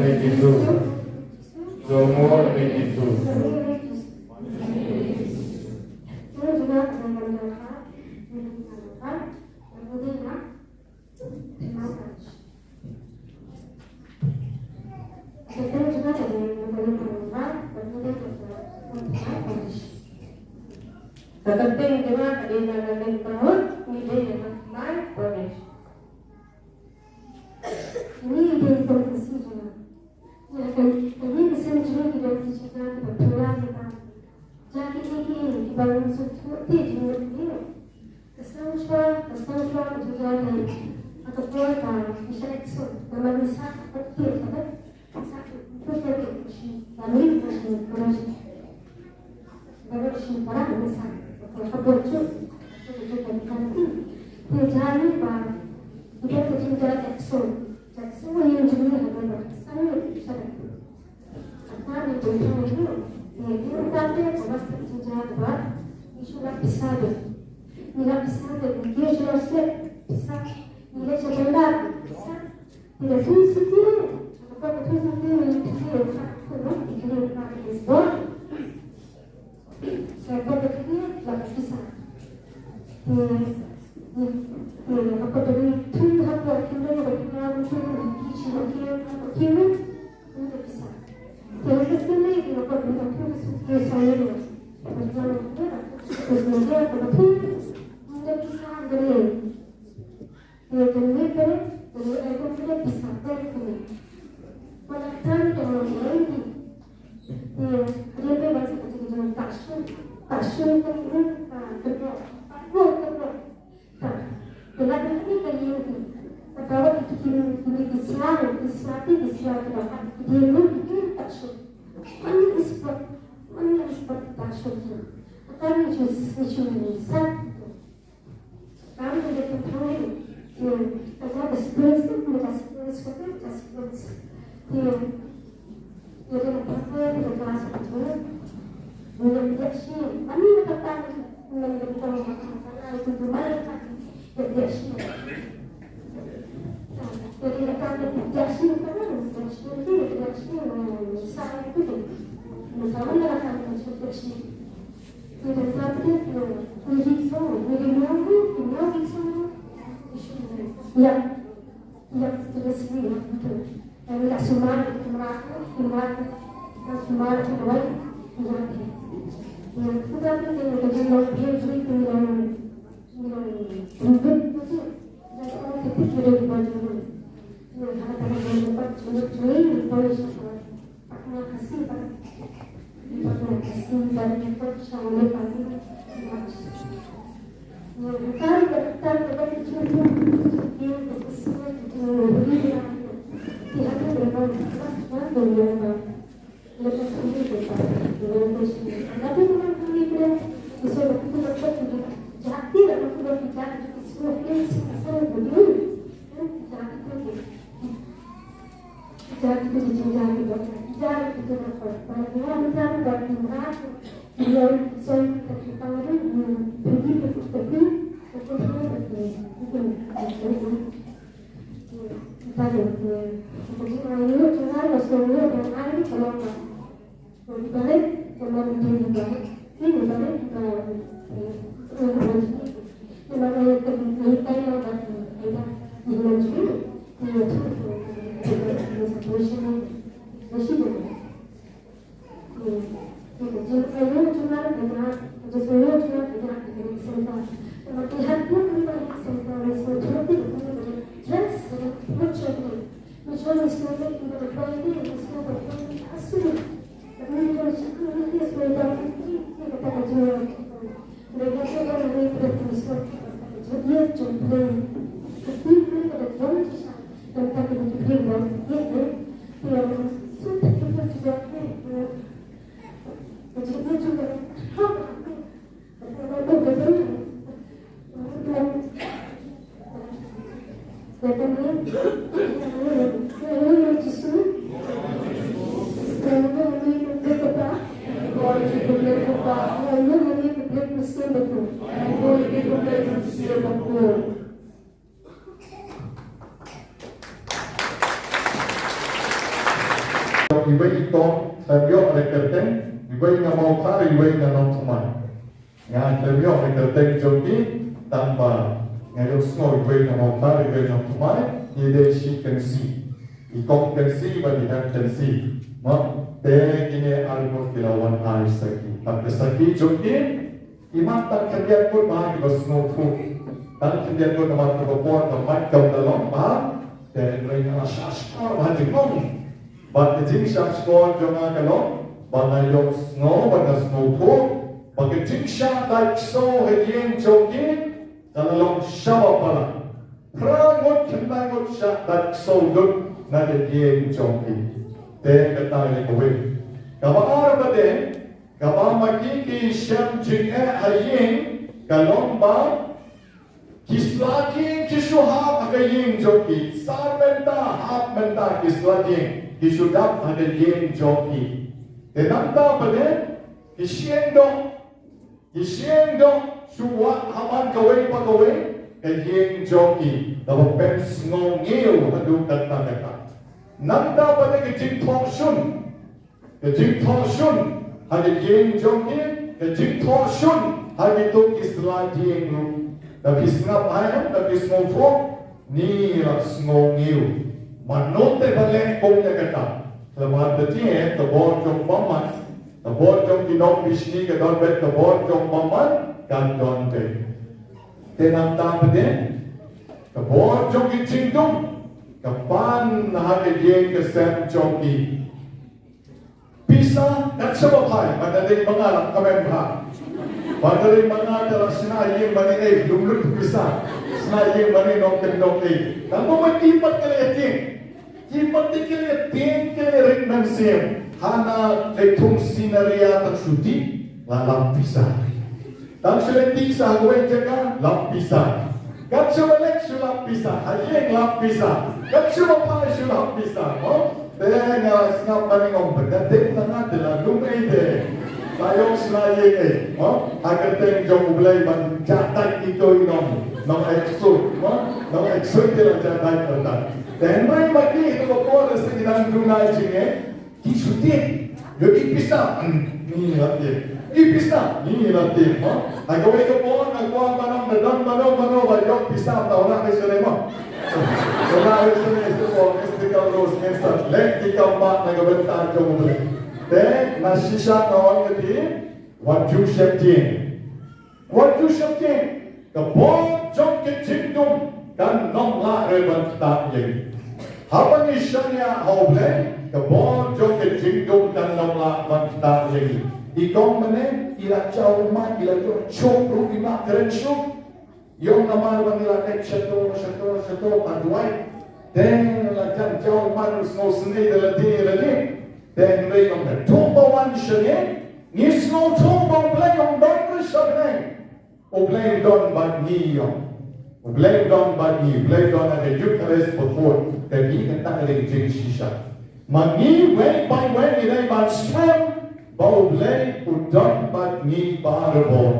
make it two. No more, make it two. Terpenting juga keadilan dan perut, ide yang baik boleh. Ini ide yang terkesi juga. Ini kesan juga tidak dicipta berpulang kita. Jadi ini dibangun sesuatu juga ini. Kesan juga juga ini atau kuota bisa ekspor. Memang bisa kecil, kan? Satu itu jadi kami masih berarti para besar. Kalau itu jadi kantin, jadi pak, dia kerja ekspor, ekspor yang juga ada saya bisa. Karena itu dia tapi kalau kerja apa, sudah bisa deh, tidak bisa deh, dia sudah bisa, dia sebentar bisa, tidak susah, kalau susah dia kalau dia pakai ekspor. Saya berpikir lebih besar. Apa tadi? Tuh apa kita berkenaan dengan kini lebih besar. Jadi sekali kita berkenaan dengan saya ini. Berkenaan dengan betul lebih besar dari. Jadi aku tidak bisa berkenaan. Pada tahun yang lalu, dia bebas dengan passion itu kerja, Dalam ini kayu itu, kalau itu kini disiapkan dapat dia lebih passion. Mana ispat passion itu, akan itu satu. Kami ada ketahui, ada sebelas jadi apa yang kelas itu menjadi sih, kami katakan menjadi karena itu mereka jadi sih. Jadi kami jadi sih karena jadi sih saya itu misalnya mereka menjadi sih. Jadi tapi itu ya terus ini betul. Kami tak semua semua kedua jadi kita ini dengan dia jadi dengan hidup itu jadi orang kita sudah dibantu dengan hal-hal yang dapat jadi polisi terima kasih dan kita sangat pagi bukan kita itu dia berkesan itu tidak ada berbeda lepas ini kita tapi memang kita bisa berkutat juga jadi dalam kita bicara semua ini sangat begini jadi jadi itu bagaimana kita bertindak dia saya kita pergi ini cuma maksudnya yang ada di dalam balik kemudian juga ini balik memang yang kita yang berarti ada di dalam juga di situasi masih ada jadi cuma dengan sesuatu cuma dengan sentuhan melihat pun kita sentuhan sesuatu just Misalnya sekolah kita berpikir ini sekolah berpikir asli, tapi kalau sekolah ini sekolah berpikir kita tak jual. Mereka sekolah ini berpikir jadi contoh, tapi mereka berjuang susah dan tak berpikir dan dia sudah kita juga jadi juga jong ibai itong terbiok rekerten ibai ngamau kar ibai nganong teman ngan terbiok rekerten joki tanpa ngayok snow ibai ngamau kar ibai nganong teman ide shi kensi ikong kensi bagi dan kensi mak te kini algo kilawan ai saki tak saki joki imat tak kerja pun mah di snow tu tak kerja pun nama tu buat tempat kau dalam mah dan mereka syashkar maju ngom bagi jing syashkar jangan kalau bangayok snow bangayok snow tu bagi jing syah like so hedian joki dalam syawal pala prangot kenangot syah like so good na hedian joki te kata ini kowe kabar bade kabar makiki syam jing hayeng kalomba Kislaki kisuhap agayeng joki sarmenta hap menta kislaki kisudap agayeng joki tenanta pada kisiendo suwa haman kawai pakawai agayeng joki dapat pens ngongil hadu kata nanda pada kejing thongsun agayeng joki kejing thongsun hagitu kislaki ngru tapi sengap ayam, tapi semua ni lah semua ngiu. Manut balik kongnya kata. Selamat datang, tabor jong paman, tabor jong kinok bisni ke don bet tabor jong paman kan don bet. Tenang tak beden, tabor jong Jingdum, kapan hari dia kesem joki. Bisa kan sebab hai, pada dia mengarang kamera. Padahal mana adalah Shaniah bani lumlut bisa Shaniah bani nongken. Kamu matipat kalian ring mensim hana letung sinaria tak suti lalam bisa. Tak seleti sah gue jaga lam bisa. Kat sebalek sulap bisa, hayeng lam bisa. Kat sebapa sulap bisa. Oh, tengah ngap bani ngomong berdetik tengah adalah lumai deh. Sayang Shaniah agar teng Jong Blei ban jatai itu nong eksud dia jatai pertama. Dan mai bagi itu bapa sekitar dunia ini kisuti, jadi bisa ni latih, ni latih. Agar itu pun agak manam banyak bisa tahu nak selema. Kalau selema itu pun mesti kalau semester lek tiga empat nak bentar Jong Blei. Dan nasisha kawan keti waju septin kebon jong ke Jingdum kan Ymlah reban tak ye Haba ni Shaniah Blei kebon jong ke Jingdum kan Ymlah ban tak ye ikong mene ila chau ma ila chok ru ima keren syuk yong nama ban ila ek shato paduai dan la kan chau ma no sendiri lagi dan mereka bertumbuhan Shaniah, ni semua tumbuh Blei yang don bersabda, Blei don bagi Blei don ada Eucharist before, dan ini kata ada jeng sisa. Magi way by way ini ban swam, bau Blei udon bagi barabon.